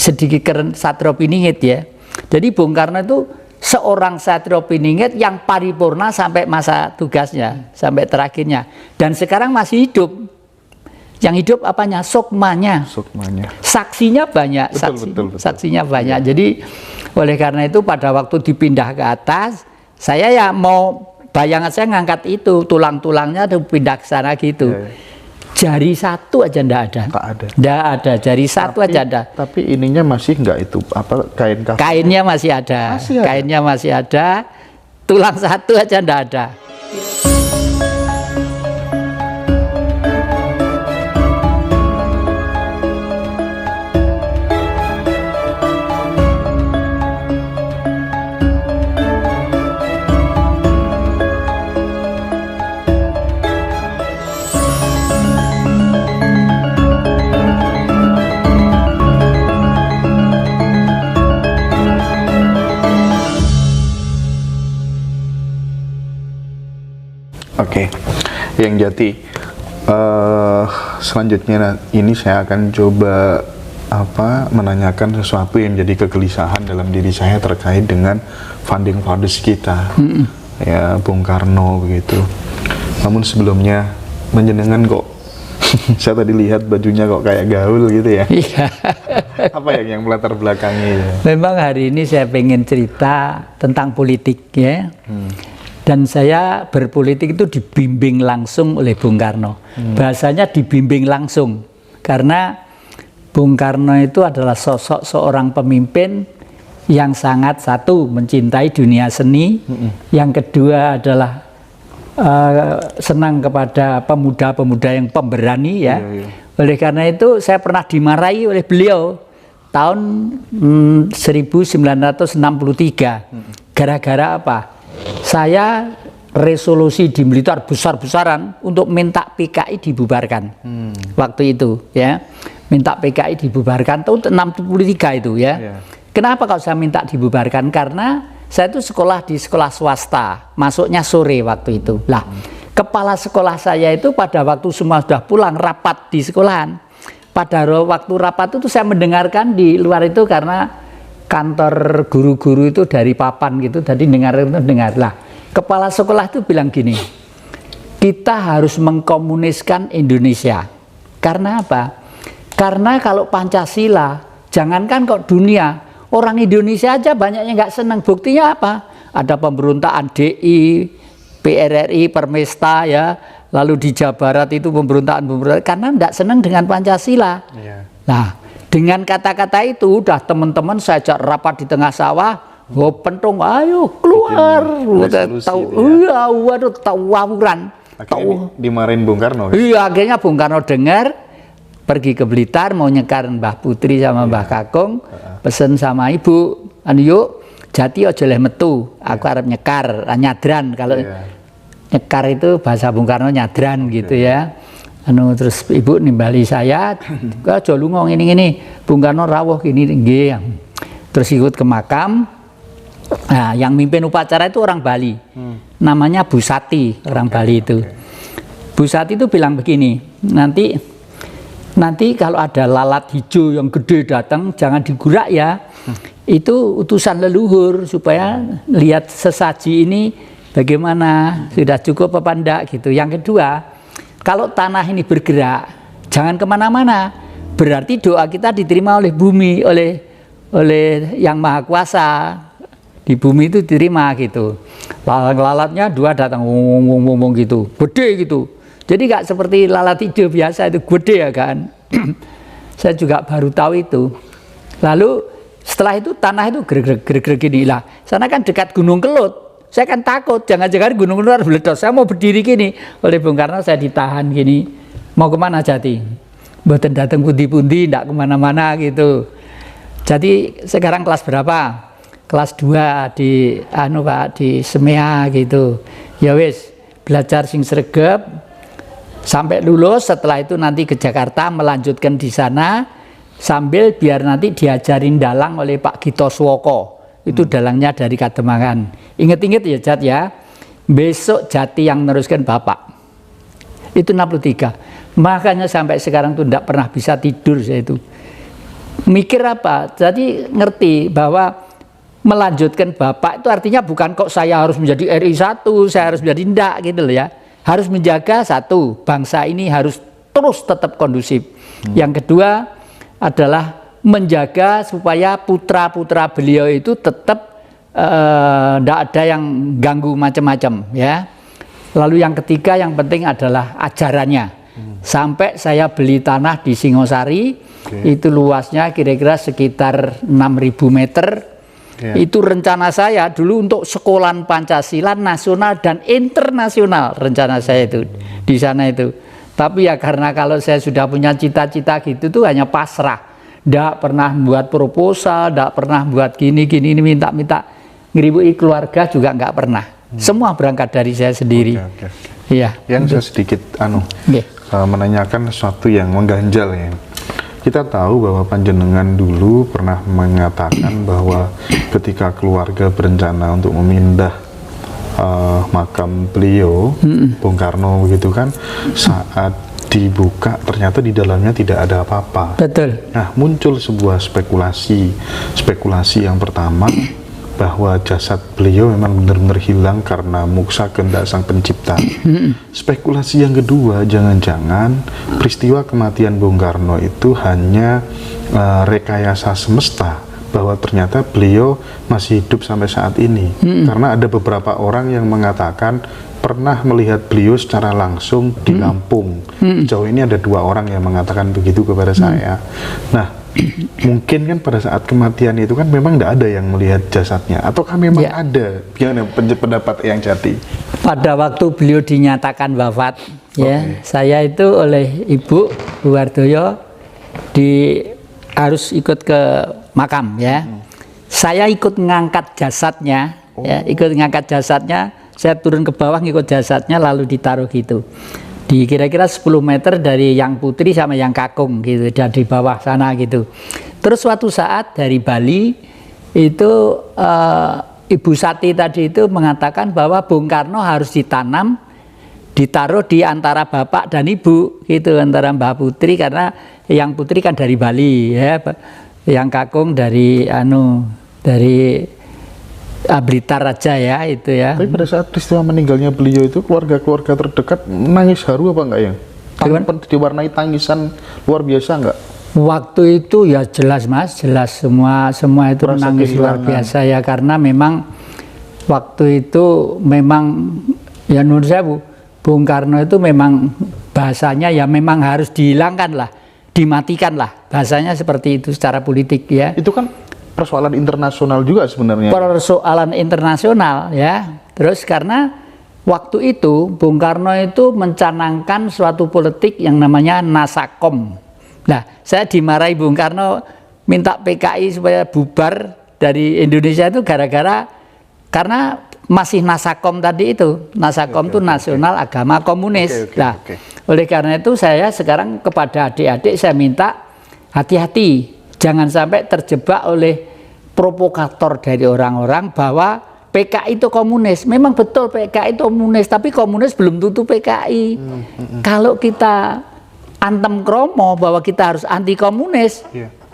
sedikit keren Satrio Piningit ya. Jadi Bung Karno itu seorang Satrio Piningit yang paripurna sampai masa tugasnya, sampai terakhirnya. Dan sekarang masih hidup. Yang hidup apanya? Sukmanya. Saksinya banyak, betul. saksinya banyak. Jadi oleh karena itu pada waktu dipindah ke atas, saya ya mau bayangan saya ngangkat itu, tulang-tulangnya tuh pindah ke sana gitu. Jari satu aja ndak ada. Ndak ada, jari satu aja ada. Tapi ininya masih nggak itu, apa, kain kafan? Kainnya masih ada. Kainnya masih ada. Tulang satu aja ndak ada. Oke, yang Jati, selanjutnya ini saya akan coba menanyakan sesuatu yang jadi kegelisahan dalam diri saya terkait dengan founding fathers kita, ya Bung Karno begitu. Namun sebelumnya menjenengan kok, saya tadi lihat bajunya kok kayak gaul gitu ya. Iya. Apa yang melatar belakangi? Memang hari ini saya pengen cerita tentang politik ya. Dan saya berpolitik itu dibimbing langsung oleh Bung Karno. Bahasanya dibimbing langsung. Karena Bung Karno itu adalah sosok seorang pemimpin yang sangat, satu, mencintai dunia seni. Yang kedua adalah senang kepada pemuda-pemuda yang pemberani ya. Oleh karena itu saya pernah dimarahi oleh beliau tahun 1963. Gara-gara apa? Saya resolusi di Blitar besar-besaran untuk minta PKI dibubarkan. Waktu itu ya, minta PKI dibubarkan tahun 63 itu ya. Kenapa kalau saya minta dibubarkan? Karena saya itu sekolah di sekolah swasta, masuknya sore waktu itu. Lah, kepala sekolah saya itu pada waktu semua sudah pulang rapat di sekolahan. Pada waktu rapat itu saya mendengarkan di luar itu karena kantor guru-guru itu dari papan gitu, tadi dengar lah. Kepala sekolah itu bilang gini, kita harus mengkomuniskan Indonesia. Karena apa? Karena kalau Pancasila, jangankan kok dunia, orang Indonesia aja banyak yang nggak senang. Buktinya apa? Ada pemberontakan DI, PRRI, Permesta ya, lalu di Jawa Barat itu pemberontakan karena nggak senang dengan Pancasila. Nah, dengan kata-kata itu udah teman-teman saya ajak rapat di tengah sawah, pentung ayo keluar, waduh tawuran. Dimarahin Bung Karno. Iya, akhirnya Bung Karno dengar, pergi ke Blitar mau nyekar Mbah Putri sama Mbah Kakung, pesen sama ibu, yuk Jati aja leh metu, aku harap nyekar, nyadran kalau nyekar itu bahasa Bung Karno nyadran gitu ya. Terus ibu nimbali saya, aja lunga ngene-ngene, Bung Karno rawuh gini nggih. Terus ikut ke makam. Nah, yang mimpin upacara itu orang Bali. Namanya Bu Sati, orang Bali itu. Bu Sati itu bilang begini, nanti kalau ada lalat hijau yang gede datang jangan digurak ya. Itu utusan leluhur supaya lihat sesaji ini bagaimana, sudah cukup apa enggak gitu. Yang kedua, kalau tanah ini bergerak, jangan kemana-mana. Berarti doa kita diterima oleh bumi, oleh Yang Maha Kuasa. Di bumi itu diterima gitu. Lalat-lalatnya dua datang ngomong gitu, gede gitu. Jadi nggak seperti lalat hijau biasa itu gede ya kan. Saya juga baru tahu itu. Lalu setelah itu tanah itu gerak-gerak gini lah. Sana kan dekat Gunung Kelut. Saya kan takut, jangan-jangan Gunung Kelut meledos. Saya mau berdiri gini, oleh Bung Karno saya ditahan gini. Mau kemana Jati? Mboten datang pundi-pundi, ndak kemana-mana gitu. Jadi sekarang kelas berapa? Kelas 2 di di Semea gitu. Ya wis, belajar sing sregep sampai lulus. Setelah itu nanti ke Jakarta melanjutkan di sana sambil biar nanti diajarin dalang oleh Pak Gito Swoko. Itu dalangnya dari Kademangan. Ingat-ingat ya Jat ya, besok Jati yang meneruskan Bapak. Itu 63. Makanya sampai sekarang tuh tidak pernah bisa tidur saya itu. mikir apa? Jadi ngerti bahwa melanjutkan Bapak itu artinya bukan kok saya harus menjadi RI 1, saya harus menjadi ndak gitu loh ya. Harus menjaga satu, bangsa ini harus terus tetap kondusif. Yang kedua adalah menjaga supaya putra-putra beliau itu tetap ndak ada yang ganggu macam-macam ya. Lalu yang ketiga yang penting adalah ajarannya. Sampai saya beli tanah di Singosari, itu luasnya kira-kira sekitar 6.000 meter. Itu rencana saya dulu untuk sekolahan Pancasila nasional dan internasional, rencana saya itu di sana itu. Tapi ya karena kalau saya sudah punya cita-cita gitu tuh hanya pasrah, ndak pernah buat proposal, ndak pernah buat gini-gini, minta-minta ngeribui keluarga juga nggak pernah. Semua berangkat dari saya sendiri. Iya. Yang saya sedikit menanyakan sesuatu yang mengganjal ya. Kita tahu bahwa panjenengan dulu pernah mengatakan bahwa ketika keluarga berencana untuk memindah makam beliau, Bung Karno begitu kan, saat dibuka ternyata di dalamnya tidak ada apa-apa. Betul. Nah, muncul sebuah spekulasi yang pertama bahwa jasad beliau memang benar-benar hilang karena muksa kehendak Sang Pencipta. Spekulasi yang kedua, jangan-jangan peristiwa kematian Bung Karno itu hanya rekayasa semesta, bahwa ternyata beliau masih hidup sampai saat ini. Karena ada beberapa orang yang mengatakan pernah melihat beliau secara langsung di Lampung. Sejauh ini ada 2 orang yang mengatakan begitu kepada saya. Nah, mungkin kan pada saat kematian itu kan memang tidak ada yang melihat jasadnya, ataukah memang ada? Gimana pendapat yang Jati? Pada waktu beliau dinyatakan wafat, ya, saya itu oleh Ibu Wardoyo harus ikut ke makam, ya. Saya ikut ngangkat jasadnya, ya, ikut ngangkat jasadnya. Saya turun ke bawah ngikut jasadnya lalu ditaruh gitu. Di kira-kira 10 meter dari Yang Putri sama Yang Kakung gitu, dan di bawah sana gitu. Terus suatu saat dari Bali itu Ibu Sati tadi itu mengatakan bahwa Bung Karno harus ditaruh di antara bapak dan ibu gitu, antara Mbak Putri, karena Yang Putri kan dari Bali ya, Yang Kakung dari Blitar aja ya itu ya. Tapi pada saat peristiwa meninggalnya beliau itu keluarga-keluarga terdekat nangis haru apa enggak ya? Diwarnai tangisan luar biasa enggak? Waktu itu ya jelas Mas, jelas semua itu menangis luar biasa ya, karena memang waktu itu memang ya menurut saya Bung Karno itu memang bahasanya ya memang harus dihilangkan lah, dimatikan lah, bahasanya seperti itu secara politik ya. Itu kan persoalan internasional juga sebenarnya. Persoalan internasional ya. Terus karena waktu itu Bung Karno itu mencanangkan suatu politik yang namanya Nasakom. Nah, saya dimarahi Bung Karno minta PKI supaya bubar dari Indonesia itu karena masih Nasakom tadi itu. Nasakom itu Nasional Agama Komunis. Oleh karena itu saya sekarang kepada adik-adik saya minta hati-hati. Jangan sampai terjebak oleh provokator dari orang-orang bahwa PKI itu komunis. Memang betul PKI itu komunis, tapi komunis belum tentu PKI. Kalau kita antem kromo bahwa kita harus anti komunis,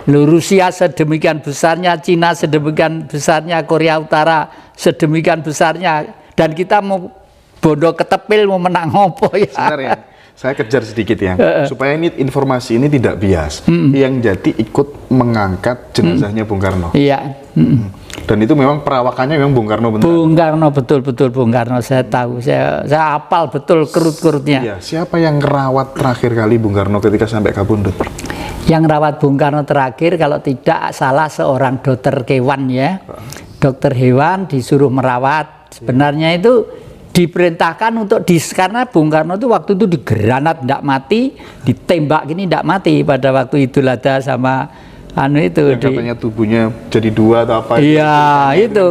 Rusia sedemikian besarnya, Cina sedemikian besarnya, Korea Utara sedemikian besarnya, dan kita mau bodoh ketepil mau menang ngopo ya. Sebentar ya. Saya kejar sedikit ya, supaya ini informasi ini tidak bias. Yang Jati ikut mengangkat jenazahnya Bung Karno. Iya. Dan itu memang perawakannya memang Bung Karno benar. Bung Karno betul Bung Karno, saya tahu, saya hafal betul kerut-kerutnya. Iya. Siapa yang ngerawat terakhir kali Bung Karno ketika sampai kabundut? Yang rawat Bung Karno terakhir kalau tidak salah seorang dokter hewan ya, dokter hewan disuruh merawat. Sebenarnya itu diperintahkan untuk karena Bung Karno itu waktu itu digranat tidak mati, ditembak gini tidak mati pada waktu Idul Adha sama itu katanya tubuhnya jadi 2 atau apa? Iya itu.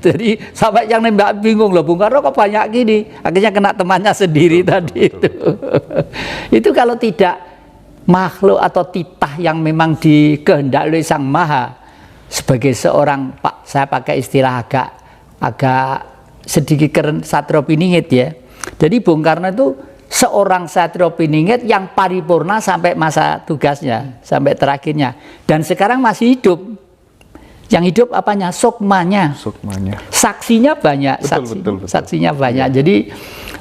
Jadi sampai yang nembak bingung loh, Bung Karno kok banyak gini, akhirnya kena temannya sendiri tadi itu. Itu kalau tidak makhluk atau titah yang memang dikehendaki oleh Sang Maha, sebagai seorang saya pakai istilah agak sedikit satro piningit ya. Jadi Bung Karno itu seorang Satrio Piningit yang paripurna sampai masa tugasnya, sampai terakhirnya. Dan sekarang masih hidup. Yang hidup apanya? Sukmanya. Saksinya banyak, betul. saksinya banyak. Jadi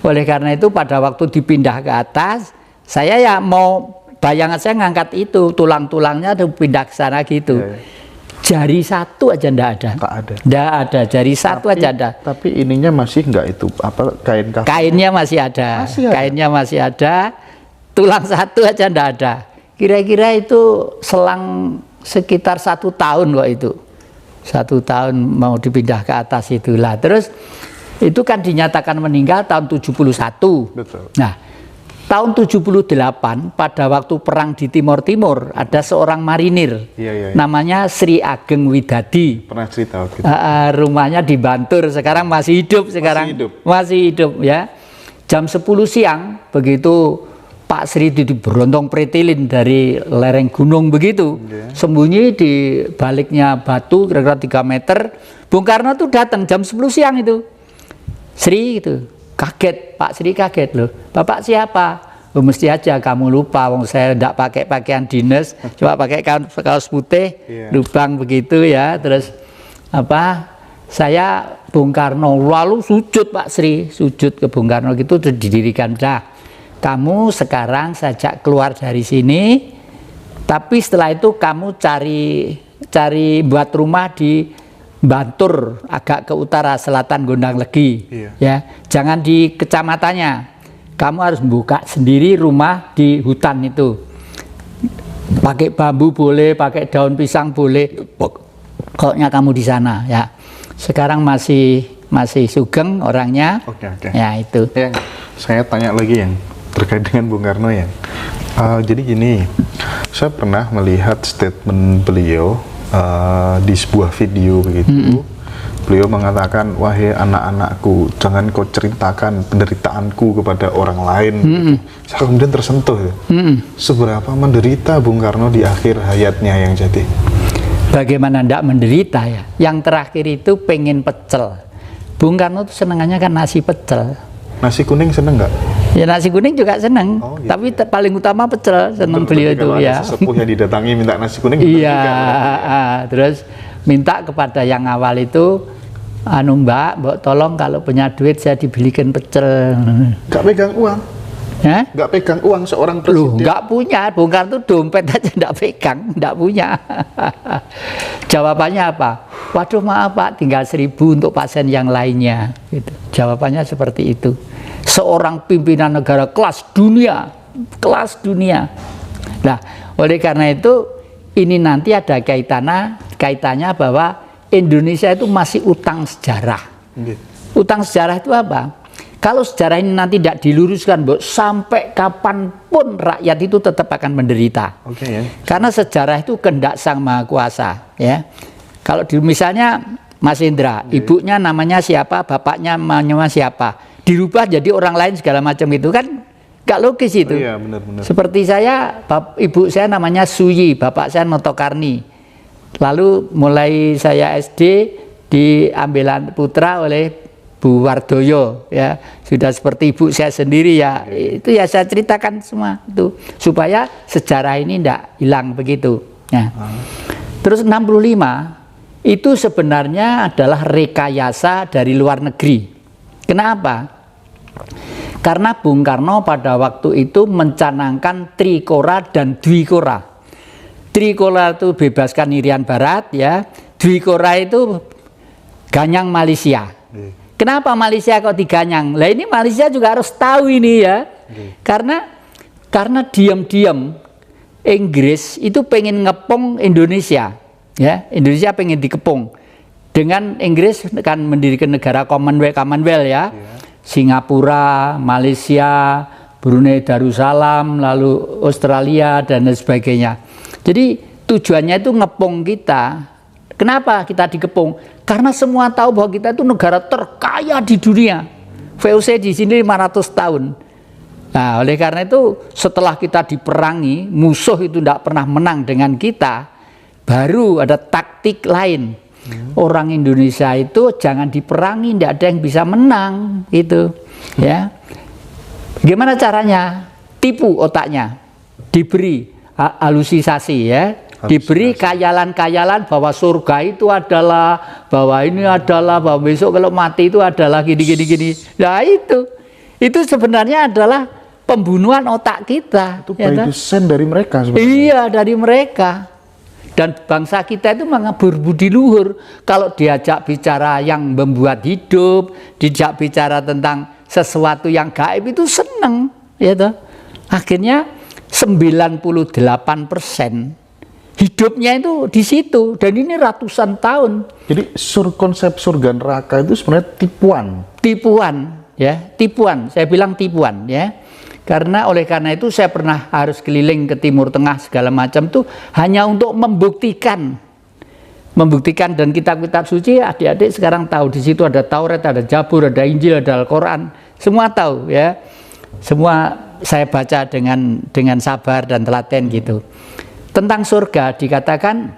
oleh karena itu pada waktu dipindah ke atas, saya ya mau bayangan saya ngangkat itu, tulang-tulangnya pindah ke sana gitu. Jari satu aja ndak ada. Ndak ada, jari satu aja ada. Tapi ininya masih nggak itu, apa, kain kafan? Kainnya masih ada. Kainnya masih ada. Tulang satu aja ndak ada. Kira-kira itu selang sekitar 1 tahun kok itu. 1 tahun mau dipindah ke atas itulah. Terus itu kan dinyatakan meninggal tahun 71. Betul. Nah, tahun 78 pada waktu perang di Timur Timur ada seorang marinir. Namanya Sri Ageng Widadi. Pernah cerita gitu. Rumahnya di Bantur, sekarang masih hidup masih hidup ya. Jam 10 siang begitu Pak Sri diberontong pretilin dari lereng gunung begitu, sembunyi di baliknya batu kira-kira 3 meter. Bung Karno tuh datang jam 10 siang itu. Sri itu kaget, Pak Sri kaget loh. Bapak siapa? Oh, mesti aja kamu lupa, wong saya tidak pakai pakaian dinas, cuma pakai kaos putih, lubang begitu ya. Terus apa? Saya Bung Karno, lalu sujud Pak Sri, sujud ke Bung Karno gitu, terus didirikan dah. Kamu sekarang sajak keluar dari sini, tapi setelah itu kamu cari buat rumah di Bantur, agak ke utara selatan Gondang Legi, ya. Jangan di kecamatannya. Kamu harus buka sendiri rumah di hutan itu. Pakai bambu boleh, pakai daun pisang boleh. Pokoknya kamu di sana, ya. Sekarang masih sugeng orangnya. Ya itu. Yang saya tanya lagi yang terkait dengan Bung Karno ya. Jadi gini, saya pernah melihat statement beliau di sebuah video begitu. Beliau mengatakan, wahai anak-anakku, jangan kau ceritakan penderitaanku kepada orang lain. Gitu. Saya kemudian tersentuh. Seberapa menderita Bung Karno di akhir hayatnya yang jadi? Bagaimana ndak menderita ya? Yang terakhir itu pengen pecel. Bung Karno tuh senengannya kan nasi pecel. Nasi kuning seneng nggak? Ya nasi kuning juga seneng, tapi paling utama pecel seneng beliau itu ya. Sesepuh yang didatangi minta nasi kuning. Iya, terus minta kepada yang awal itu, Mbak tolong kalau punya duit saya dibelikan pecel. Gak pegang uang? Gak pegang uang seorang presiden? Loh, gak punya. Bung Karno dompet aja gak pegang, gak punya. Jawabannya apa? Waduh maaf Pak, tinggal 1.000 untuk pasien yang lainnya. Gitu. Jawabannya seperti itu. Seorang pimpinan negara kelas dunia. Nah, oleh karena itu ini nanti ada kaitannya bahwa Indonesia itu masih utang sejarah. Utang sejarah itu apa? Kalau sejarah ini nanti tidak diluruskan, sampai kapanpun rakyat itu tetap akan menderita. Karena sejarah itu kehendak Sang Maha Kuasa. Ya. Kalau misalnya Mas Indra, ibunya namanya siapa, bapaknya namanya siapa, dirubah jadi orang lain segala macam itu kan gak logis itu. Benar. Seperti saya, ibu saya namanya Suyi, bapak saya Notokarni. Lalu mulai saya SD diambil putra oleh Bu Wardoyo, ya sudah seperti ibu saya sendiri ya. Itu ya saya ceritakan semua itu supaya sejarah ini tidak hilang begitu. Ya. Terus 65 itu sebenarnya adalah rekayasa dari luar negeri. Kenapa? Karena Bung Karno pada waktu itu mencanangkan trikora dan dwikora. Trikora itu bebaskan Irian Barat, ya. Dwikora itu ganyang Malaysia. Kenapa Malaysia kok diganyang? Lah ini Malaysia juga harus tahu ini ya. Karena diam-diam Inggris itu pengen ngepung Indonesia. Ya, Indonesia pengen dikepung. Dengan Inggris kan mendirikan negara Commonwealth ya. Singapura, Malaysia, Brunei Darussalam, lalu Australia dan lain sebagainya. Jadi tujuannya itu ngepung kita. Kenapa kita dikepung? Karena semua tahu bahwa kita itu negara terkaya di dunia. VOC di sini 500 tahun. Nah, oleh karena itu setelah kita diperangi, musuh itu tidak pernah menang dengan kita, baru ada taktik lain. Orang Indonesia itu jangan diperangi, tidak ada yang bisa menang, gitu. Ya. Gimana caranya? Tipu otaknya, diberi halusinasi ya, diberi kayalan-kayalan bahwa surga itu adalah, bahwa ini adalah, bahwa besok kalau mati itu adalah gini. Nah itu sebenarnya adalah pembunuhan otak kita. Itu by design dari mereka sebenarnya. Iya, dari mereka. Dan bangsa kita itu berbudi luhur. Kalau diajak bicara yang membuat hidup, diajak bicara tentang sesuatu yang gaib itu seneng, ya toh. Akhirnya 98% hidupnya itu di situ, dan ini ratusan tahun. Jadi konsep surga neraka itu sebenarnya tipuan. Tipuan. Saya bilang tipuan ya. Karena oleh karena itu saya pernah harus keliling ke Timur Tengah segala macam tuh hanya untuk membuktikan dan kitab-kitab suci adik-adik sekarang tahu, di situ ada Taurat, ada Zabur, ada Injil, ada Al-Quran, semua tahu ya, semua saya baca dengan sabar dan telaten gitu. Tentang surga dikatakan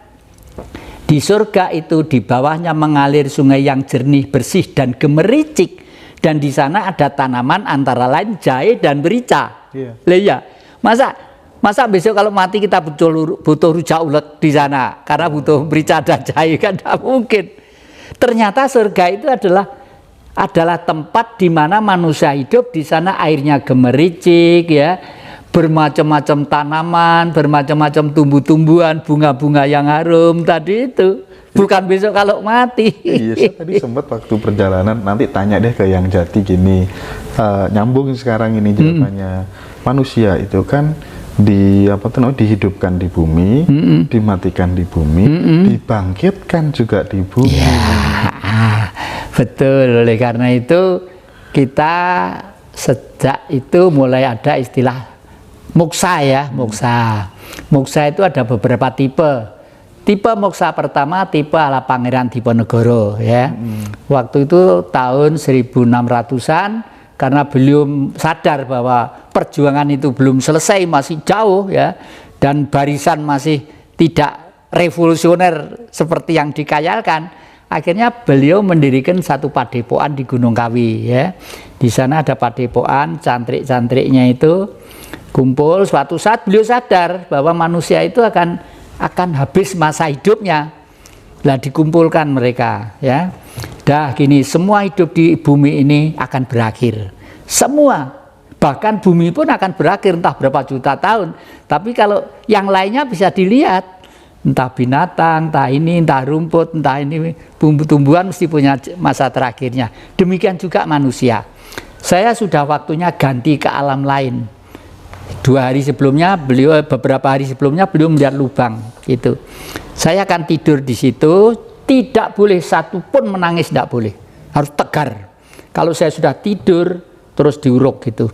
di surga itu di bawahnya mengalir sungai yang jernih, bersih dan gemericik. Dan di sana ada tanaman antara lain jahe dan merica. Iya. Masa besok kalau mati kita butuh rujak ulet di sana karena butuh merica dan jahe, kan tidak mungkin. Ternyata surga itu adalah tempat di mana manusia hidup. Di sana airnya gemericik ya, bermacam-macam tanaman, bermacam-macam tumbuh-tumbuhan, bunga-bunga yang harum tadi itu. Bukan besok kalau mati. Iya, saya tadi sempat waktu perjalanan nanti tanya deh ke yang Jati gini, nyambung sekarang ini jawabannya. Manusia itu kan dihidupkan di bumi, dimatikan di bumi, dibangkitkan juga di bumi. Ya, betul. Oleh karena itu kita sejak itu mulai ada istilah moksa ya, moksa. Moksa itu ada beberapa tipe. Tipe moksa pertama tipe ala Pangeran Diponegoro ya. Waktu itu tahun 1600-an, karena beliau sadar bahwa perjuangan itu belum selesai, masih jauh ya, dan barisan masih tidak revolusioner seperti yang dikayalkan. Akhirnya beliau mendirikan satu padepokan di Gunung Kawi ya. Di sana ada padepokan, cantrik-cantriknya itu kumpul. Suatu saat beliau sadar bahwa manusia itu akan habis masa hidupnya. Lah dikumpulkan mereka ya. Dah gini, semua hidup di bumi ini akan berakhir. Semua. Bahkan bumi pun akan berakhir entah berapa juta tahun. Tapi kalau yang lainnya bisa dilihat, entah binatang, entah ini, entah rumput, entah ini, tumbuhan mesti punya masa terakhirnya. Demikian juga manusia. Saya sudah waktunya ganti ke alam lain. Beberapa hari sebelumnya beliau melihat lubang gitu. Saya akan tidur di situ, tidak boleh satu pun menangis, tidak boleh, harus tegar. Kalau saya sudah tidur terus diuruk gitu,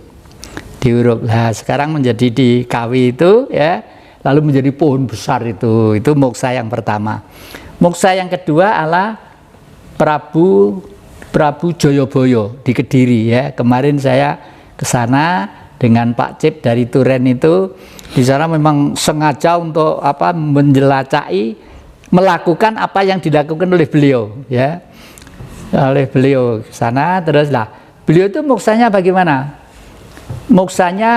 diuruk. Nah sekarang menjadi di Kawi itu ya, lalu menjadi pohon besar itu moksa yang pertama. Moksa yang kedua adalah Prabu Joyoboyo di Kediri ya. Kemarin saya ke sana dengan Pak Cip dari Turen itu. Di sana memang sengaja untuk menjelajahi, melakukan apa yang dilakukan oleh beliau ya, oleh beliau ke sana. Terus lah beliau itu moksanya bagaimana? Moksanya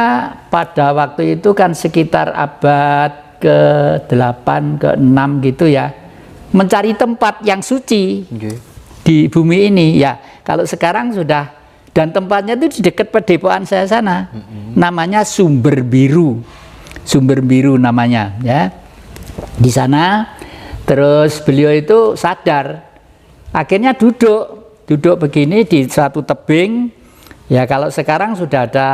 pada waktu itu kan sekitar abad ke-8 ke-6 gitu ya, mencari tempat yang suci di bumi ini ya. Kalau sekarang sudah, dan tempatnya itu di dekat padepokan saya sana, namanya Sumber Biru namanya ya. Di sana terus beliau itu sadar, akhirnya duduk begini di suatu tebing ya. Kalau sekarang sudah ada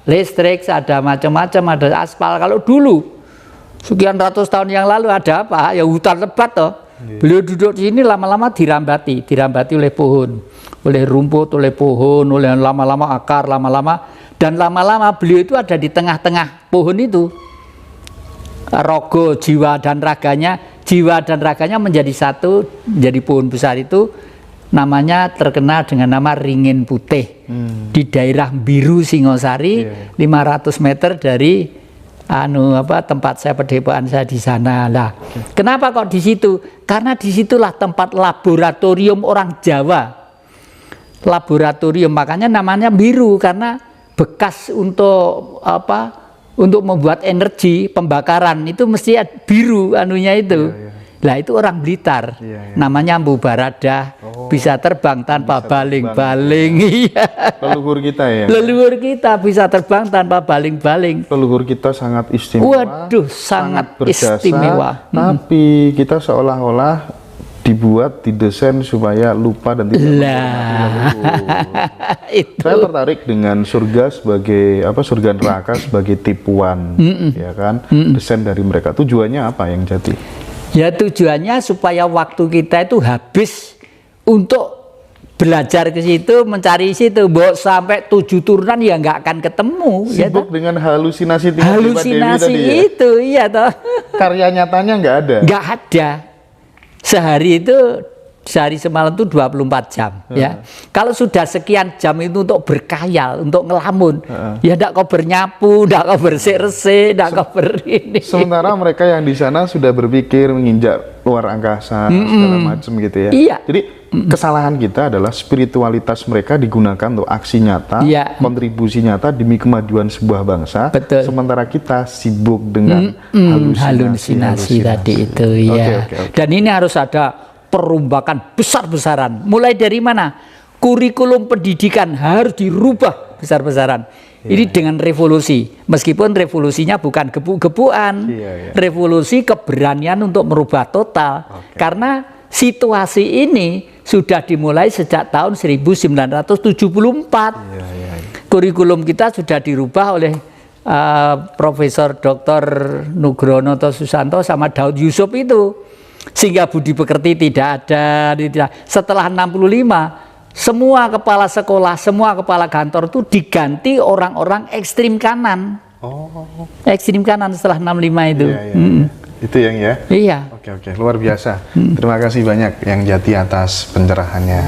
listrik, ada macam-macam, ada aspal. Kalau dulu sekian ratus tahun yang lalu ada apa ya, hutan lebat toh. Beliau duduk di sini, lama-lama dirambati oleh pohon, oleh rumput, oleh pohon, oleh lama-lama akar, dan lama-lama beliau itu ada di tengah-tengah pohon itu. Rogo jiwa dan raganya menjadi satu, menjadi pohon besar itu. Namanya terkenal dengan nama Ringin Putih di daerah Biru Singosari, 500 meter dari tempat saya, padepokan saya di sana. Lah, kenapa kok di situ? Karena disitulah tempat laboratorium orang Jawa. Laboratorium, makanya namanya biru, karena bekas untuk apa? Untuk membuat energi pembakaran itu mesti biru anunya itu. Lah itu orang Blitar, namanya Mbu Baradah, bisa terbang tanpa baling-baling. Iya. Leluhur kita ya. Leluhur kita bisa terbang tanpa baling-baling. Leluhur kita sangat istimewa. Waduh, sangat berjasa, istimewa. Tapi kita seolah-olah didesain supaya lupa dan tidak itu. Saya tertarik dengan surga sebagai surga neraka sebagai tipuan, ya kan? Desain dari mereka. Tujuannya apa yang jadi? Ya tujuannya supaya waktu kita itu habis untuk belajar ke situ, mencari situ, sampai 7 turunan ya nggak akan ketemu. Sibuk ya dengan halusinasi halusinasi tadi ya? itu, iya toh. Karya nyatanya nggak ada. Nggak ada. Sehari semalam itu 24 jam ya. Kalau sudah sekian jam itu untuk berkayal, untuk ngelamun, ya ndak kau bernyapu, ndak kau bersih-resih, ndak kau ini. Sementara mereka yang di sana sudah berpikir menginjak luar angkasa segala macam gitu ya. Iya. Jadi kesalahan kita adalah spiritualitas mereka digunakan untuk aksi nyata, kontribusi nyata demi kemajuan sebuah bangsa. Betul. Sementara kita sibuk dengan halusinasi tadi itu ya. Okay. Dan ini harus ada perombakan besar-besaran. Mulai dari mana? Kurikulum pendidikan harus dirubah besar-besaran. Ini dengan revolusi. Meskipun revolusinya bukan gebuk-gebukan. Revolusi keberanian untuk merubah total. Karena situasi ini sudah dimulai sejak tahun 1974. Kurikulum kita sudah dirubah oleh Profesor Dr. Nugrono Susanto sama Daud Yusuf itu. Sehingga budi pekerti tidak ada. Setelah 65, semua kepala sekolah, semua kepala kantor itu diganti orang-orang ekstrim kanan. Ekstrim kanan setelah 65 itu. Itu yang ya? Iya. Oke, luar biasa. Terima kasih banyak yang Jati atas pencerahannya.